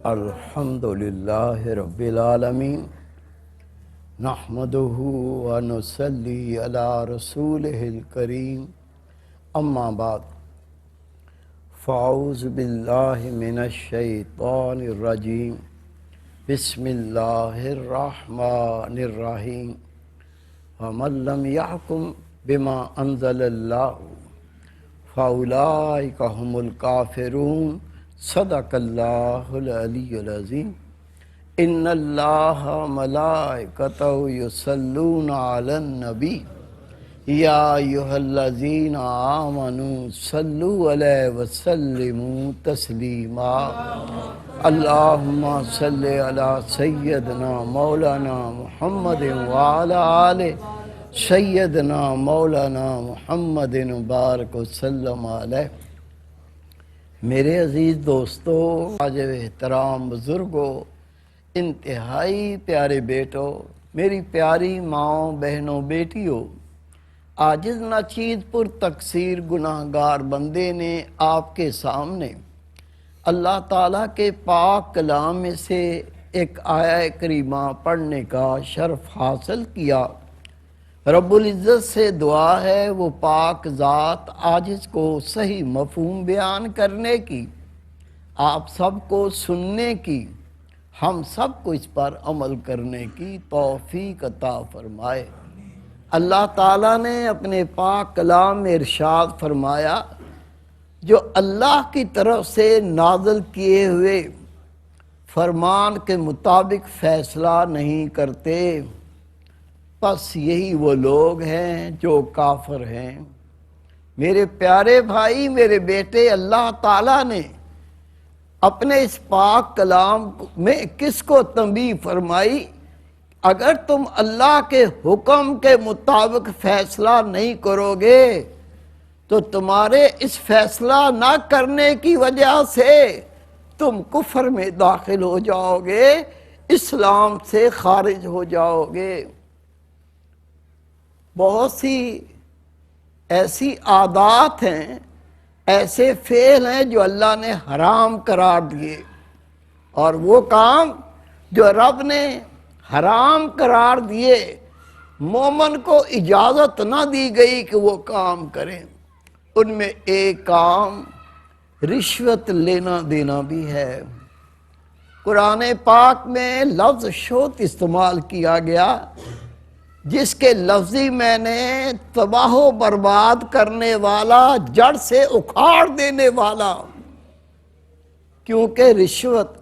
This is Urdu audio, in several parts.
الحمد للہ رب العالمین نحمدہ ونصلی علی رسولہ الکریم اما بعد فاعوذ باللہ من الشیطان الرجیم بسم اللہ الرحمن الرحیم ومن لم یحکم بما انزل اللہ فاولئک هم الکافرون صدق اللہ العلی العظیم ان اللہ ملائکتہ یصلون علی النبی یا ایھا الذین آمنوا صلوا علیہ وسلموا تسلیما اللہم صلی علی سیدنا مولانا محمد وعلی آلہ سیدنا مولانا محمد بارک وسلم علیہ۔ میرے عزیز دوستو، واجب احترام بزرگوں، انتہائی پیارے بیٹوں، میری پیاری ماؤں، بہنوں، بیٹیوں، عاجز ناچیز پر تقصیر گناہگار بندے نے آپ کے سامنے اللہ تعالیٰ کے پاک کلام میں سے ایک آیہ کریمہ پڑھنے کا شرف حاصل کیا۔ رب العزت سے دعا ہے وہ پاک ذات عاجز کو صحیح مفہوم بیان کرنے کی، آپ سب کو سننے کی، ہم سب کو اس پر عمل کرنے کی توفیق عطا فرمائے۔ اللہ تعالیٰ نے اپنے پاک کلام میں ارشاد فرمایا، جو اللہ کی طرف سے نازل کیے ہوئے فرمان کے مطابق فیصلہ نہیں کرتے، بس یہی وہ لوگ ہیں جو کافر ہیں۔ میرے پیارے بھائی، میرے بیٹے، اللہ تعالیٰ نے اپنے اس پاک کلام میں کس کو تنبیہ فرمائی؟ اگر تم اللہ کے حکم کے مطابق فیصلہ نہیں کرو گے تو تمہارے اس فیصلہ نہ کرنے کی وجہ سے تم کفر میں داخل ہو جاؤ گے، اسلام سے خارج ہو جاؤ گے۔ بہت سی ایسی عادات ہیں، ایسے فعل ہیں جو اللہ نے حرام قرار دیے، اور وہ کام جو رب نے حرام قرار دیے مومن کو اجازت نہ دی گئی کہ وہ کام کریں۔ ان میں ایک کام رشوت لینا دینا بھی ہے۔ قرآن پاک میں لفظ شوت استعمال کیا گیا، جس کے لفظی میں نے تباہ و برباد کرنے والا، جڑ سے اکھاڑ دینے والا، کیونکہ رشوت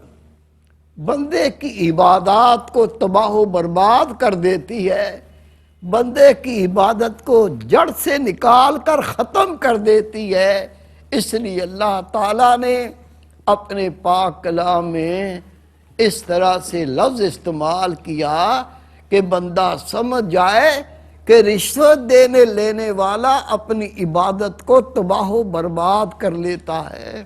بندے کی عبادات کو تباہ و برباد کر دیتی ہے، بندے کی عبادت کو جڑ سے نکال کر ختم کر دیتی ہے۔ اس لیے اللہ تعالیٰ نے اپنے پاک کلام میں اس طرح سے لفظ استعمال کیا کہ بندہ سمجھ جائے کہ رشوت دینے لینے والا اپنی عبادت کو تباہ و برباد کر لیتا ہے۔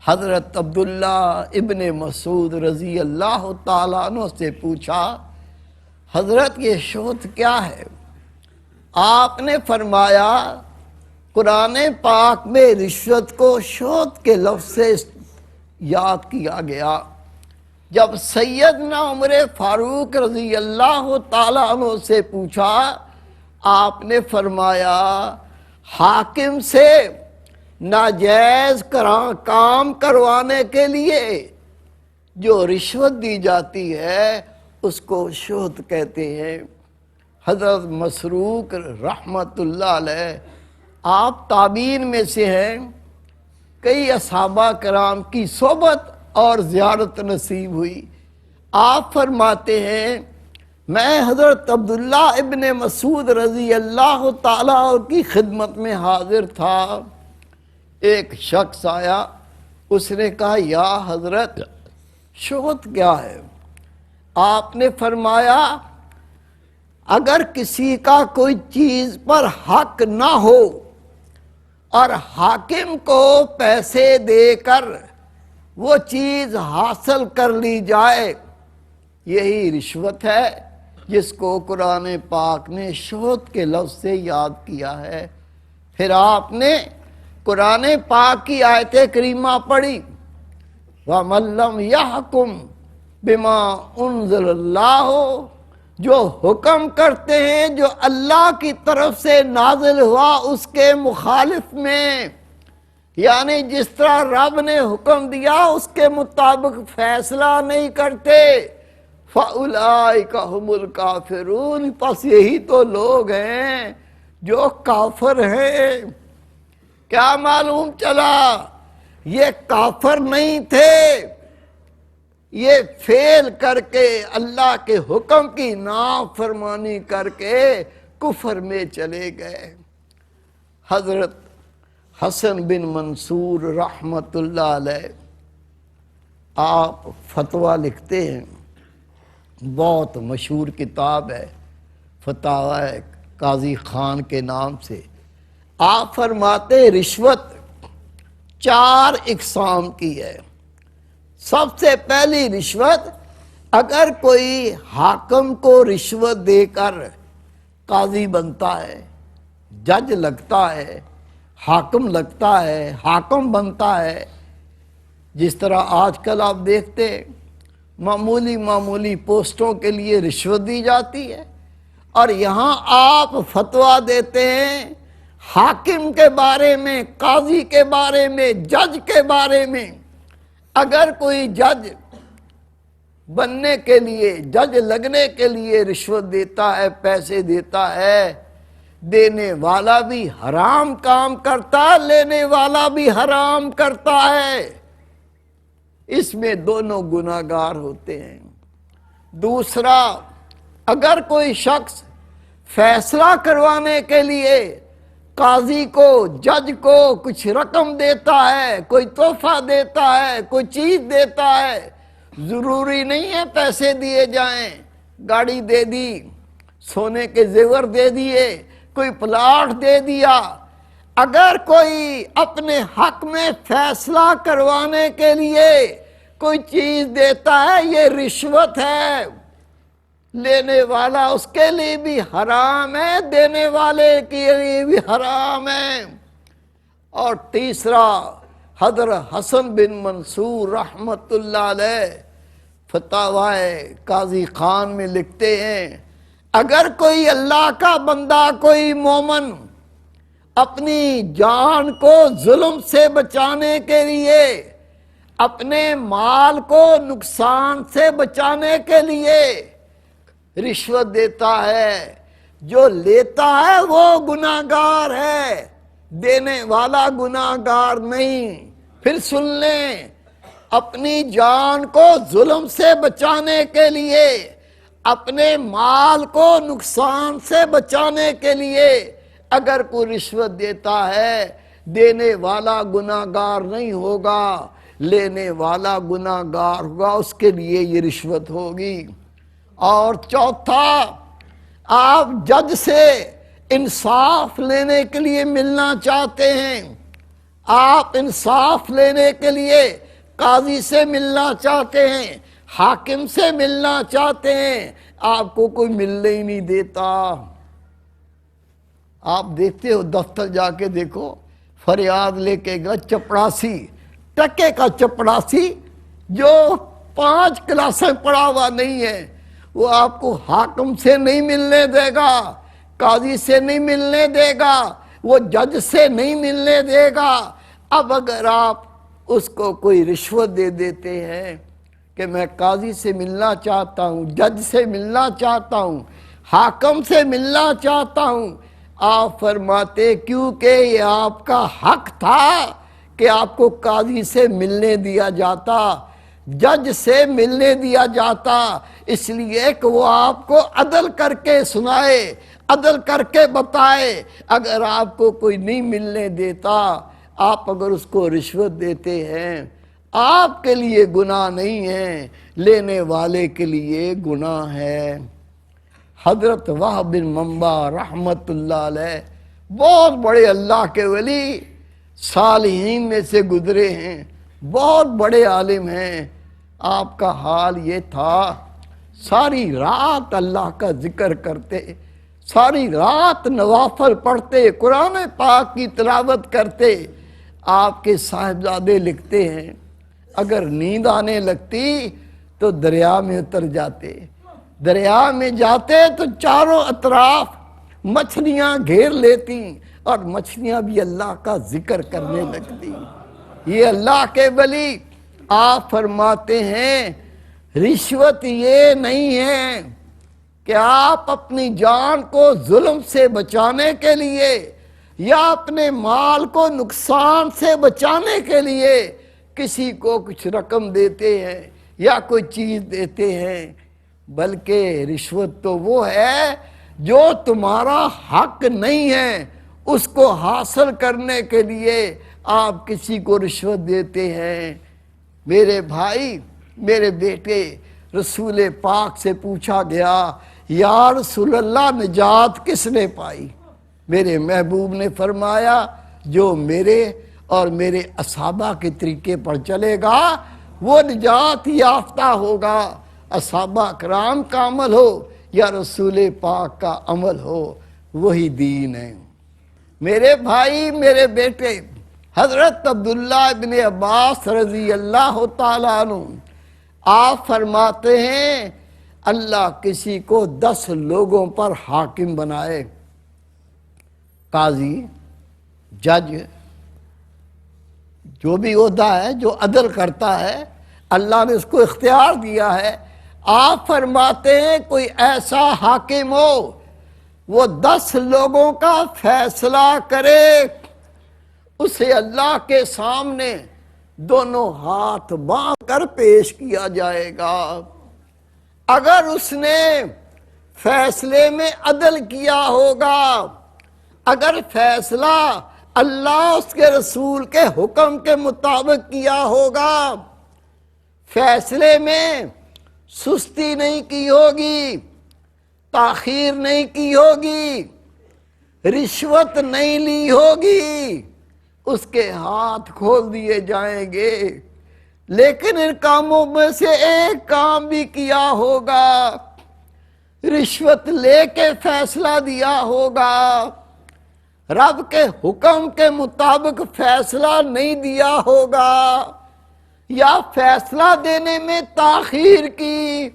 حضرت عبداللہ ابن مسعود رضی اللہ تعالیٰ عنہ سے پوچھا، حضرت یہ شوت کیا ہے؟ آپ نے فرمایا، قرآن پاک میں رشوت کو شوت کے لفظ سے یاد کیا گیا۔ جب سیدنا عمر فاروق رضی اللہ تعالیٰ عنہ سے پوچھا، آپ نے فرمایا، حاکم سے ناجائز کام کروانے کے لیے جو رشوت دی جاتی ہے اس کو شوت کہتے ہیں۔ حضرت مسروق رحمت اللہ علیہ، آپ تابعین میں سے ہیں، کئی صحابہ کرام کی صحبت اور زیارت نصیب ہوئی۔ آپ فرماتے ہیں، میں حضرت عبداللہ ابن مسعود رضی اللہ تعالیٰ کی خدمت میں حاضر تھا۔ ایک شخص آیا، اس نے کہا، یا حضرت شوت کیا ہے؟ آپ نے فرمایا، اگر کسی کا کوئی چیز پر حق نہ ہو اور حاکم کو پیسے دے کر وہ چیز حاصل کر لی جائے، یہی رشوت ہے، جس کو قرآن پاک نے شوت کے لفظ سے یاد کیا ہے۔ پھر آپ نے قرآن پاک کی آیت کریمہ پڑھی، وَمَن لَّمْ يَحْكُم بِمَا أُنزِلَ اللَّهُ، جو حکم کرتے ہیں جو اللہ کی طرف سے نازل ہوا اس کے مخالف میں، یعنی جس طرح رب نے حکم دیا اس کے مطابق فیصلہ نہیں کرتے، فَأُولَٰئِكَ هُمُ الْكَافِرُونَ، پس یہی تو لوگ ہیں جو کافر ہیں۔ کیا معلوم چلا؟ یہ کافر نہیں تھے، یہ فعل کر کے اللہ کے حکم کی نافرمانی کر کے کفر میں چلے گئے۔ حضرت حسن بن منصور رحمت اللہ علیہ آپ فتویٰ لکھتے ہیں، بہت مشہور کتاب ہے فتاوی قاضی خان کے نام سے۔ آپ فرماتے رشوت 4 اقسام کی ہے۔ سب سے پہلی رشوت، اگر کوئی حاکم کو رشوت دے کر قاضی بنتا ہے، جج لگتا ہے، حاکم لگتا ہے، حاکم بنتا ہے، جس طرح آج کل آپ دیکھتے ہیں معمولی پوسٹوں کے لیے رشوت دی جاتی ہے، اور یہاں آپ فتویٰ دیتے ہیں حاکم کے بارے میں، قاضی کے بارے میں، جج کے بارے میں۔ اگر کوئی جج بننے کے لیے، جج لگنے کے لیے رشوت دیتا ہے، پیسے دیتا ہے، دینے والا بھی حرام کام کرتا ہے، لینے والا بھی حرام کرتا ہے، اس میں دونوں گناہگار ہوتے ہیں۔ دوسرا، اگر کوئی شخص فیصلہ کروانے کے لیے قاضی کو، جج کو کچھ رقم دیتا ہے، کوئی تحفہ دیتا ہے، کوئی چیز دیتا ہے، ضروری نہیں ہے پیسے دیے جائیں، گاڑی دے دی، سونے کے زیور دے دیے، کوئی پلاٹ دے دیا، اگر کوئی اپنے حق میں فیصلہ کروانے کے لیے کوئی چیز دیتا ہے، یہ رشوت ہے، لینے والا اس کے لیے بھی حرام ہے، دینے والے کے لیے بھی حرام ہے۔ اور تیسرا، حضرت حسن بن منصور رحمت اللہ علیہ فتاوی قاضی خان میں لکھتے ہیں، اگر کوئی اللہ کا بندہ، کوئی مومن اپنی جان کو ظلم سے بچانے کے لیے، اپنے مال کو نقصان سے بچانے کے لیے رشوت دیتا ہے، جو لیتا ہے وہ گناہگار ہے، دینے والا گناہگار نہیں۔ پھر سن لیں، اپنی جان کو ظلم سے بچانے کے لیے، اپنے مال کو نقصان سے بچانے کے لیے اگر کوئی رشوت دیتا ہے، دینے والا گناہگار نہیں ہوگا، لینے والا گناہگار ہوگا، اس کے لیے یہ رشوت ہوگی۔ اور چوتھا، آپ جج سے انصاف لینے کے لیے ملنا چاہتے ہیں، آپ انصاف لینے کے لیے قاضی سے ملنا چاہتے ہیں، حاکم سے ملنا چاہتے ہیں، آپ کو کوئی ملنے ہی نہیں دیتا۔ آپ دیکھتے ہو دفتر جا کے دیکھو، فریاد لے کے گا چپڑاسی، ٹکے کا چپڑاسی جو 5 کلاسیں پڑھا ہوا نہیں ہے، وہ آپ کو حاکم سے نہیں ملنے دے گا، قاضی سے نہیں ملنے دے گا، وہ جج سے نہیں ملنے دے گا۔ اب اگر آپ اس کو کوئی رشوت دے دیتے ہیں کہ میں قاضی سے ملنا چاہتا ہوں، جج سے ملنا چاہتا ہوں، حاکم سے ملنا چاہتا ہوں، آپ فرماتے کیونکہ یہ آپ کا حق تھا کہ آپ کو قاضی سے ملنے دیا جاتا، جج سے ملنے دیا جاتا، اس لیے کہ وہ آپ کو عدل کر کے سنائے، عدل کر کے بتائے۔ اگر آپ کو کوئی نہیں ملنے دیتا، آپ اگر اس کو رشوت دیتے ہیں، آپ کے لیے گناہ نہیں ہے، لینے والے کے لیے گناہ ہے۔ حضرت وہب بن منبع رحمت اللہ علیہ بہت بڑے اللہ کے ولی، صالحین میں سے گزرے ہیں، بہت بڑے عالم ہیں۔ آپ کا حال یہ تھا، ساری رات اللہ کا ذکر کرتے، ساری رات نوافل پڑھتے، قرآن پاک کی تلاوت کرتے۔ آپ کے صاحبزادے لکھتے ہیں، اگر نیند آنے لگتی تو دریا میں اتر جاتے، دریا میں جاتے تو چاروں اطراف مچھلیاں گھیر لیتی اور مچھلیاں بھی اللہ کا ذکر کرنے لگتی۔ یہ اللہ کے ولی آپ فرماتے ہیں رشوت یہ نہیں ہے کہ آپ اپنی جان کو ظلم سے بچانے کے لیے یا اپنے مال کو نقصان سے بچانے کے لیے کسی کو کچھ رقم دیتے ہیں یا کوئی چیز دیتے ہیں، بلکہ رشوت تو وہ ہے جو تمہارا حق نہیں ہے، اس کو حاصل کرنے کے لیے آپ کسی کو رشوت دیتے ہیں۔ میرے بھائی، میرے بیٹے، رسول پاک سے پوچھا گیا یا رسول اللہ نجات کس نے پائی؟ میرے محبوب نے فرمایا جو میرے اور میرے اصحابہ کے طریقے پر چلے گا وہ نجات یافتہ ہوگا۔ اصحابہ کرام کا عمل ہو یا رسول پاک کا عمل ہو، وہی دین ہے۔ میرے بھائی، میرے بیٹے، حضرت عبداللہ ابن عباس رضی اللہ تعالیٰ عنہ آپ فرماتے ہیں اللہ کسی کو 10 لوگوں پر حاکم بنائے، قاضی، جج، جو بھی عہدہ ہے جو عدل کرتا ہے، اللہ نے اس کو اختیار دیا ہے۔ آپ فرماتے ہیں کوئی ایسا حاکم ہو وہ 10 لوگوں کا فیصلہ کرے، اسے اللہ کے سامنے دونوں ہاتھ باندھ کر پیش کیا جائے گا۔ اگر اس نے فیصلے میں عدل کیا ہوگا، اگر فیصلہ اللہ اس کے رسول کے حکم کے مطابق کیا ہوگا، فیصلے میں سستی نہیں کی ہوگی، تاخیر نہیں کی ہوگی، رشوت نہیں لی ہوگی، اس کے ہاتھ کھول دیے جائیں گے۔ لیکن ان کاموں میں سے ایک کام بھی کیا ہوگا، رشوت لے کے فیصلہ دیا ہوگا، رب کے حکم کے مطابق فیصلہ نہیں دیا ہوگا، یا فیصلہ دینے میں تاخیر کی،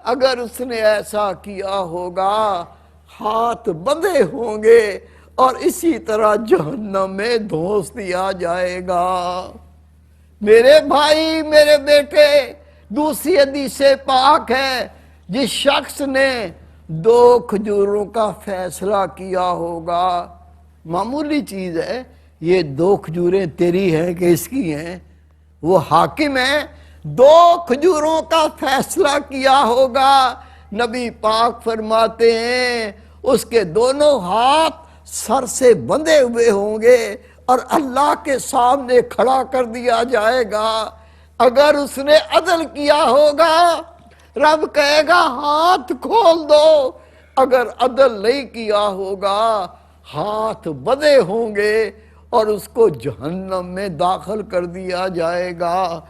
اگر اس نے ایسا کیا ہوگا ہاتھ بندھے ہوں گے اور اسی طرح جہنم میں دھونس دیا جائے گا۔ میرے بھائی، میرے بیٹے، دوسری حدیث پاک ہے جس شخص نے 2 کھجوروں کا فیصلہ کیا ہوگا، معمولی چیز ہے، یہ 2 کھجوریں تیری ہیں کہ اس کی ہیں، وہ حاکم ہے، 2 کھجوروں کا فیصلہ کیا ہوگا، نبی پاک فرماتے ہیں اس کے دونوں ہاتھ سر سے بندھے ہوئے ہوں گے اور اللہ کے سامنے کھڑا کر دیا جائے گا۔ اگر اس نے عدل کیا ہوگا رب کہے گا ہاتھ کھول دو، اگر عدل نہیں کیا ہوگا ہاتھ بندھے ہوں گے اور اس کو جہنم میں داخل کر دیا جائے گا۔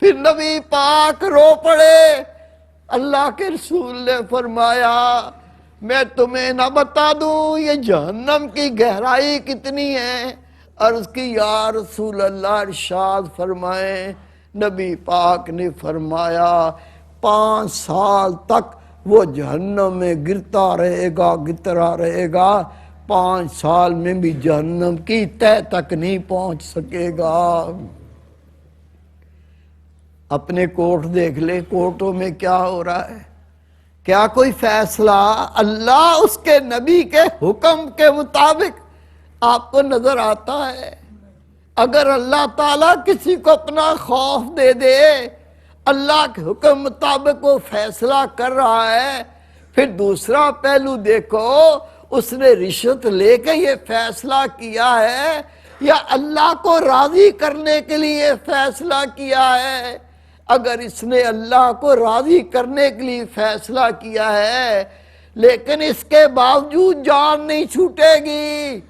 پھر نبی پاک رو پڑے، اللہ کے رسول نے فرمایا میں تمہیں نہ بتا دوں یہ جہنم کی گہرائی کتنی ہے؟ اور اس کی یا رسول اللہ ارشاد فرمائیں، نبی پاک نے فرمایا 5 سال تک وہ جہنم میں گرتا رہے گا، گرتا رہے گا، 5 سال میں بھی جہنم کی تہہ تک نہیں پہنچ سکے گا۔ اپنے کورٹ دیکھ لے، کورٹوں میں کیا ہو رہا ہے؟ کیا کوئی فیصلہ اللہ اس کے نبی کے حکم کے مطابق آپ کو نظر آتا ہے؟ اگر اللہ تعالیٰ کسی کو اپنا خوف دے دے، اللہ کے حکم مطابق وہ فیصلہ کر رہا ہے، پھر دوسرا پہلو دیکھو، اس نے رشوت لے کے یہ فیصلہ کیا ہے یا اللہ کو راضی کرنے کے لیے فیصلہ کیا ہے؟ اگر اس نے اللہ کو راضی کرنے کے لیے فیصلہ کیا ہے لیکن اس کے باوجود جان نہیں چھوٹے گی،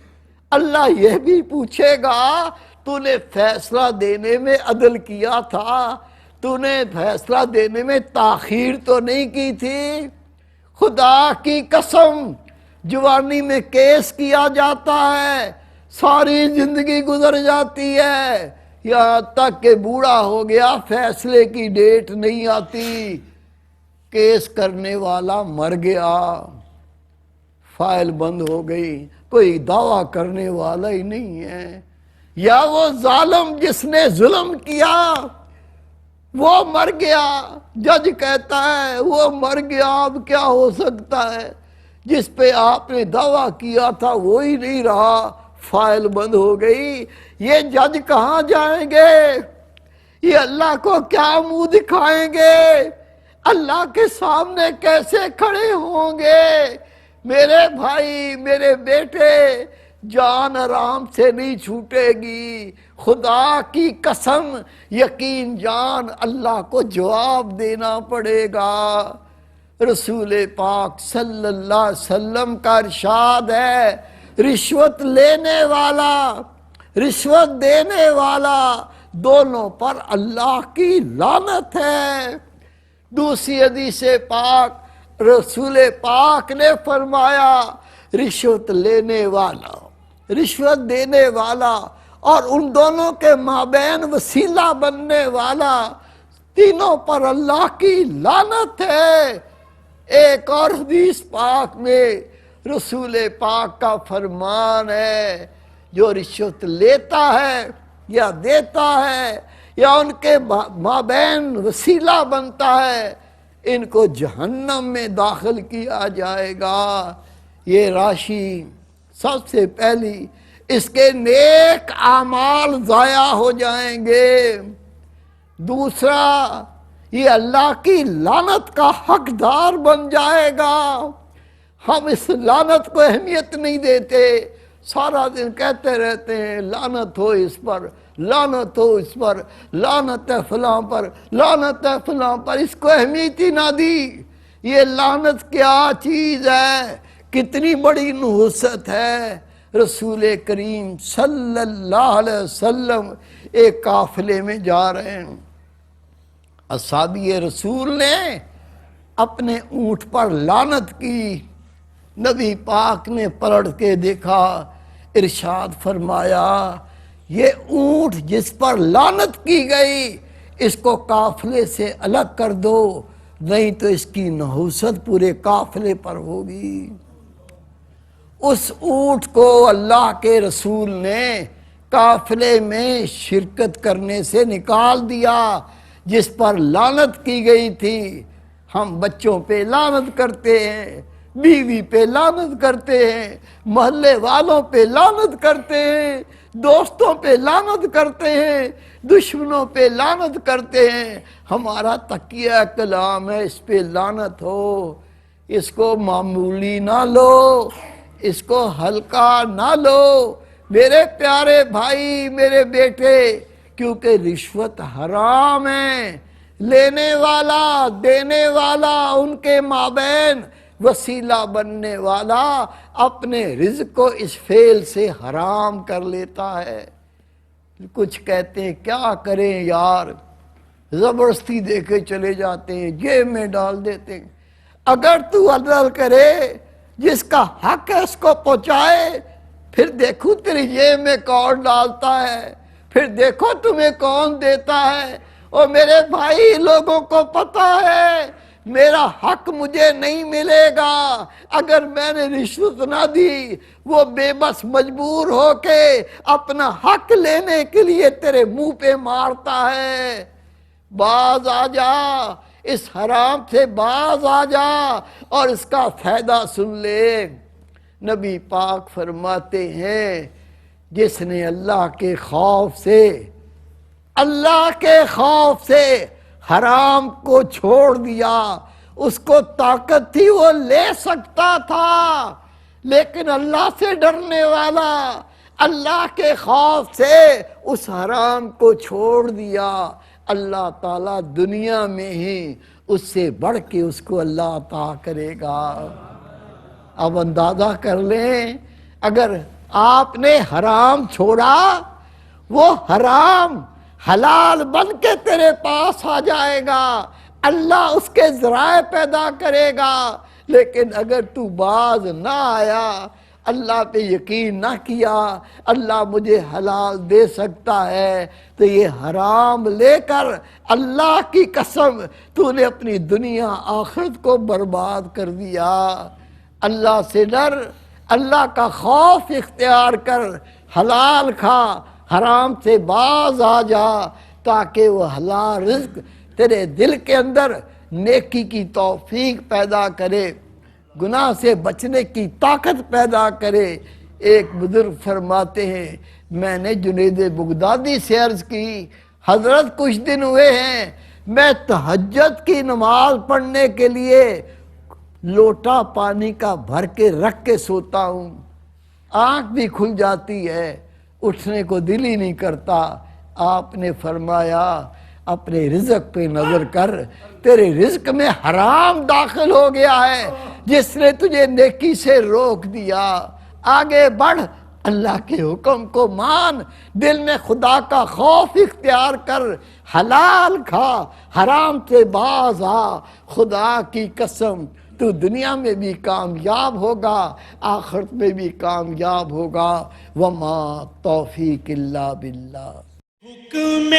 اللہ یہ بھی پوچھے گا تو نے فیصلہ دینے میں عدل کیا تھا، تو نے فیصلہ دینے میں تاخیر تو نہیں کی تھی؟ خدا کی قسم، جوانی میں کیس کیا جاتا ہے، ساری زندگی گزر جاتی ہے، یہاں تک کہ بوڑھا ہو گیا، فیصلے کی ڈیٹ نہیں آتی، کیس کرنے والا مر گیا، فائل بند ہو گئی، کوئی دعویٰ کرنے والا ہی نہیں ہے، یا وہ ظالم جس نے ظلم کیا وہ مر گیا، جج کہتا ہے وہ مر گیا، اب کیا ہو سکتا ہے، جس پہ آپ نے دعویٰ کیا تھا وہی نہیں رہا، فائل بند ہو گئی، یہ جج کہاں جائیں گے؟ یہ اللہ کو کیا منہ دکھائیں گے؟ اللہ کے سامنے کیسے کھڑے ہوں گے؟ میرے بھائی، میرے بیٹے، جان آرام سے نہیں چھوٹے گی، خدا کی قسم، یقین جان اللہ کو جواب دینا پڑے گا۔ رسول پاک صلی اللہ علیہ وسلم کا ارشاد ہے، رشوت لینے والا، رشوت دینے والا، دونوں پر اللہ کی لعنت ہے۔ دوسری حدیث پاک رسول پاک نے فرمایا، رشوت لینے والا، رشوت دینے والا اور ان دونوں کے مابین وسیلہ بننے والا، تینوں پر اللہ کی لعنت ہے۔ ایک اور حدیث پاک میں رسول پاک کا فرمان ہے، جو رشوت لیتا ہے یا دیتا ہے یا ان کے مابین وسیلہ بنتا ہے، ان کو جہنم میں داخل کیا جائے گا۔ یہ راشی سب سے پہلی، اس کے نیک اعمال ضائع ہو جائیں گے۔ دوسرا، یہ اللہ کی لعنت کا حقدار بن جائے گا۔ ہم اس لعنت کو اہمیت نہیں دیتے، سارا دن کہتے رہتے ہیں لعنت ہو اس پر، لعنت ہو اس پر، لعنت ہے فلاں پر، لعنت ہے فلاں پر، اس کو اہمیت ہی نہ دی۔ یہ لعنت کیا چیز ہے، کتنی بڑی نحوست ہے۔ رسول کریم صلی اللہ علیہ وسلم ایک قافلے میں جا رہے ہیں، اصحابی رسول نے اپنے اونٹ پر لعنت کی، نبی پاک نے پلٹ کے دیکھا، ارشاد فرمایا، یہ اونٹ جس پر لعنت کی گئی اس کو قافلے سے الگ کر دو، نہیں تو اس کی نحوست پورے قافلے پر ہوگی۔ اس اونٹ کو اللہ کے رسول نے قافلے میں شرکت کرنے سے نکال دیا جس پر لعنت کی گئی تھی۔ ہم بچوں پہ لعنت کرتے ہیں، بیوی پہ لعنت کرتے ہیں، محلے والوں پہ لعنت کرتے ہیں، دوستوں پہ لعنت کرتے ہیں، دشمنوں پہ لعنت کرتے ہیں۔ ہمارا تقیہ کلام ہے اس پہ لعنت ہو، اس کو معمولی نہ لو، اس کو ہلکا نہ لو میرے پیارے بھائی، میرے بیٹے، کیونکہ رشوت حرام ہے۔ لینے والا، دینے والا، ان کے مابین وسیلہ بننے والا اپنے رزق کو اس فعل سے حرام کر لیتا ہے۔ کچھ کہتے ہیں کیا کریں یار، زبردستی دے کے چلے جاتے ہیں، جیب میں ڈال دیتے ہیں۔ اگر تو عدل کرے، جس کا حق ہے اس کو پہنچائے، پھر دیکھو تیری جیب میں کون ڈالتا ہے، پھر دیکھو تمہیں کون دیتا ہے۔ اور میرے بھائی، لوگوں کو پتا ہے میرا حق مجھے نہیں ملے گا اگر میں نے رشوت نہ دی۔ وہ بے بس مجبور ہو کے اپنا حق لینے کے لیے تیرے منہ پہ مارتا ہے۔ باز آ جا، اس حرام سے باز آ جا اور اس کا فائدہ سن لے۔ نبی پاک فرماتے ہیں، جس نے اللہ کے خوف سے، اللہ کے خوف سے حرام کو چھوڑ دیا، اس کو طاقت تھی وہ لے سکتا تھا، لیکن اللہ سے ڈرنے والا اللہ کے خوف سے اس حرام کو چھوڑ دیا، اللہ تعالیٰ دنیا میں ہی اس سے بڑھ کے اس کو اللہ عطا کرے گا۔ اب اندازہ کر لیں، اگر آپ نے حرام چھوڑا، وہ حرام حلال بن کے تیرے پاس آ جائے گا، اللہ اس کے ذرائع پیدا کرے گا۔ لیکن اگر تو باز نہ آیا، اللہ پہ یقین نہ کیا اللہ مجھے حلال دے سکتا ہے، تو یہ حرام لے کر اللہ کی قسم تو نے اپنی دنیا آخرت کو برباد کر دیا۔ اللہ سے ڈر، اللہ کا خوف اختیار کر، حلال کھا، حرام سے باز آ جا، تاکہ وہ حلال رزق تیرے دل کے اندر نیکی کی توفیق پیدا کرے، گناہ سے بچنے کی طاقت پیدا کرے۔ ایک بزرگ فرماتے ہیں، میں نے جنید بغدادی سے عرض کی، حضرت کچھ دن ہوئے ہیں میں تہجد کی نماز پڑھنے کے لیے لوٹا پانی کا بھر کے رکھ کے سوتا ہوں، آنکھ بھی کھل جاتی ہے، اٹھنے کو دل ہی نہیں کرتا۔ آپ نے فرمایا اپنے رزق پہ نظر کر، تیرے رزق میں حرام داخل ہو گیا ہے جس نے تجھے نیکی سے روک دیا۔ آگے بڑھ، اللہ کے حکم کو مان، دل میں خدا کا خوف اختیار کر، حلال کھا، حرام سے باز آ، خدا کی قسم تو دنیا میں بھی کامیاب ہوگا، آخرت میں بھی کامیاب ہوگا۔ وما توفیق الا باللہ۔ حکم